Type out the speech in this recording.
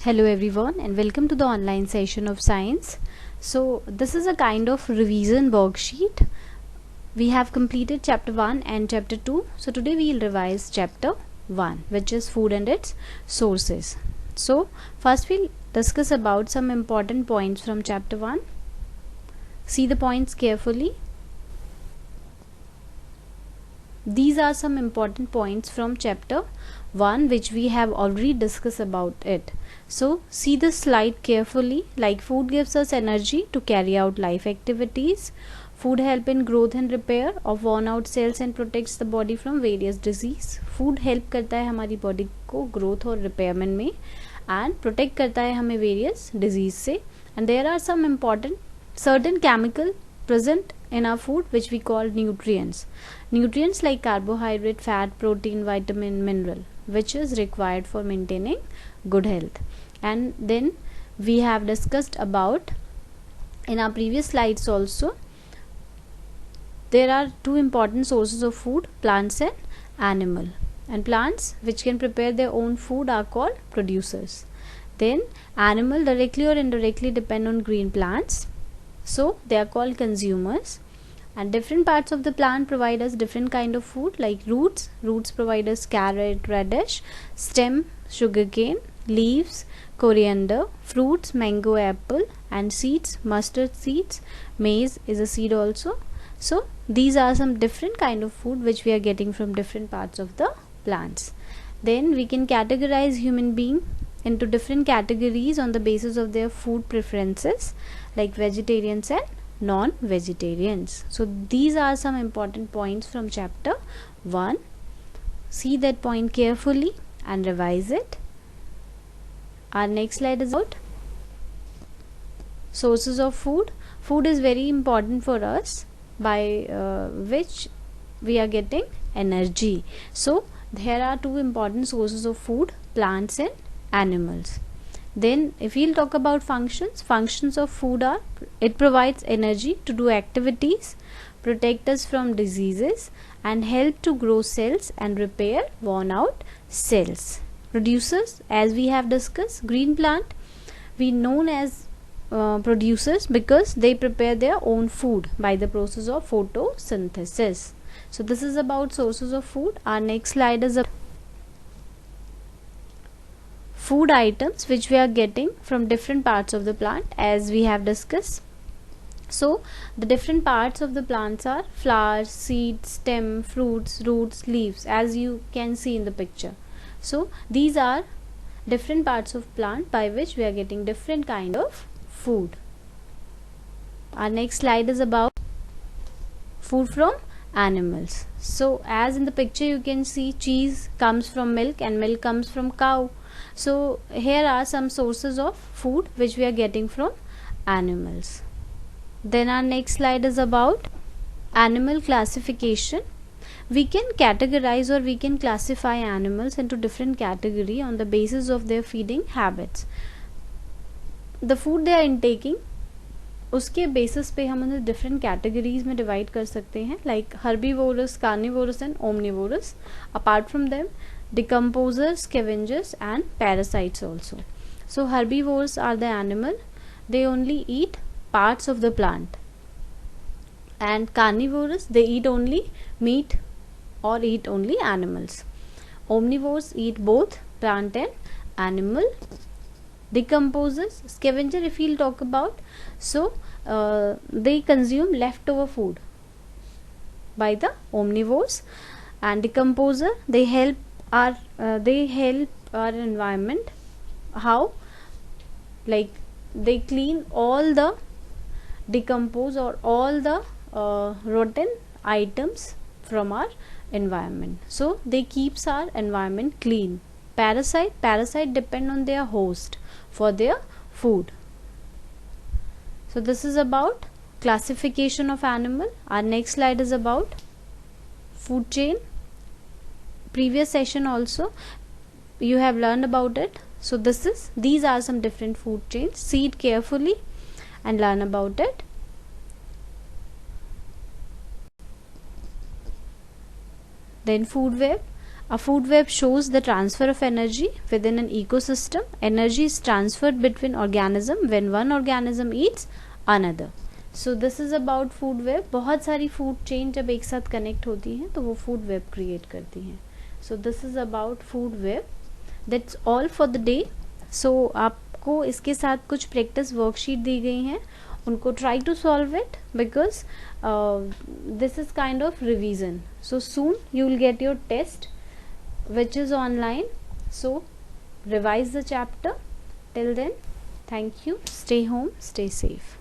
Hello everyone and welcome to the online session of science. So this is a kind of revision worksheet. We have completed chapter 1 and chapter 2. So today we will revise chapter 1, which is food and its sources. So first we'll discuss about some important points from chapter 1. See the points carefully. These are some important points from chapter 1 which we have already discussed about it. So see the slide carefully. Like food gives us energy to carry out life activities. Food help in growth and repair of worn out cells and protects the body from various disease. Food help करता है हमारी body को growth और repairment में and protect करता है हमें various disease से. And there are some important certain chemical present in our food which we call nutrients. Nutrients like carbohydrate, fat, protein, vitamin, mineral, which is required for maintaining good health. And then we have discussed about in our previous slides also, there are two important sources of food, plants and animal. And plants which can prepare their own food are called producers. Then animal directly or indirectly depend on green plants, so they are called consumers. And different parts of the plant provide us different kind of food, like roots provide us carrot, radish, stem, sugarcane, leaves, coriander, fruits, mango, apple, and seeds, mustard seeds, maize is a seed also. So these are some different kind of food which we are getting from different parts of the plants. Then we can categorize human being into different categories on the basis of their food preferences, like vegetarians and non-vegetarians. So these are some important points from chapter 1. See that point carefully and revise it. Our next slide is about sources of food. Food is very important for us, by which we are getting energy. So there are two important sources of food, plants and animals. Then if we'll talk about functions of food are, it provides energy to do activities, protect us from diseases, and help to grow cells and repair worn out cells. Producers, as we have discussed, green plant we known as producers because they prepare their own food by the process of photosynthesis. So this is about sources of food. Our next slide is a food items which we are getting from different parts of the plant, as we have discussed. So the different parts of the plants are flowers, seeds, stem, fruits, roots, leaves, as you can see in the picture. So these are different parts of plant by which we are getting different kind of food. Our next slide is about food from animals. So as in the picture you can see, cheese comes from milk and milk comes from cow. So here are some sources of food which we are getting from animals. Then our next slide is about animal classification. We can categorize or we can classify animals into different category on the basis of their feeding habits. The food they are intaking, उसके basis पे हम उन्हें different categories में divide कर सकते हैं, like herbivorous, carnivorous and omnivorous. Apart from them decomposers, scavengers and parasites also. So herbivores are the animal, they only eat parts of the plant, and carnivores they eat only meat or eat only animals. Omnivores eat both plant and animal. Decomposers, scavenger if we'll talk about, so they consume leftover food by the omnivores. And decomposer, they help our environment. How? Like they clean all the decompose or all the rotten items from our environment, so they keeps our environment clean. Parasite depend on their host for their food. So this is about classification of animal. Our next slide is about food chain. Previous session also you have learned about it. So these are some different food chains. See it carefully and learn about it. Then food web. A food web shows the transfer of energy within an ecosystem. Energy is transferred between organism when one organism eats another. So this is about food web. बहुत सारी food chain जब एक साथ connect होती हैं तो वो food web create करती हैं. So this is about food web. That's all for the day. So आपको इसके साथ कुछ practice worksheet दी गई हैं, उनको try to solve it because this is kind of revision. So soon you will get your test which is online. So revise the chapter. Till then, thank you. Stay home, stay safe.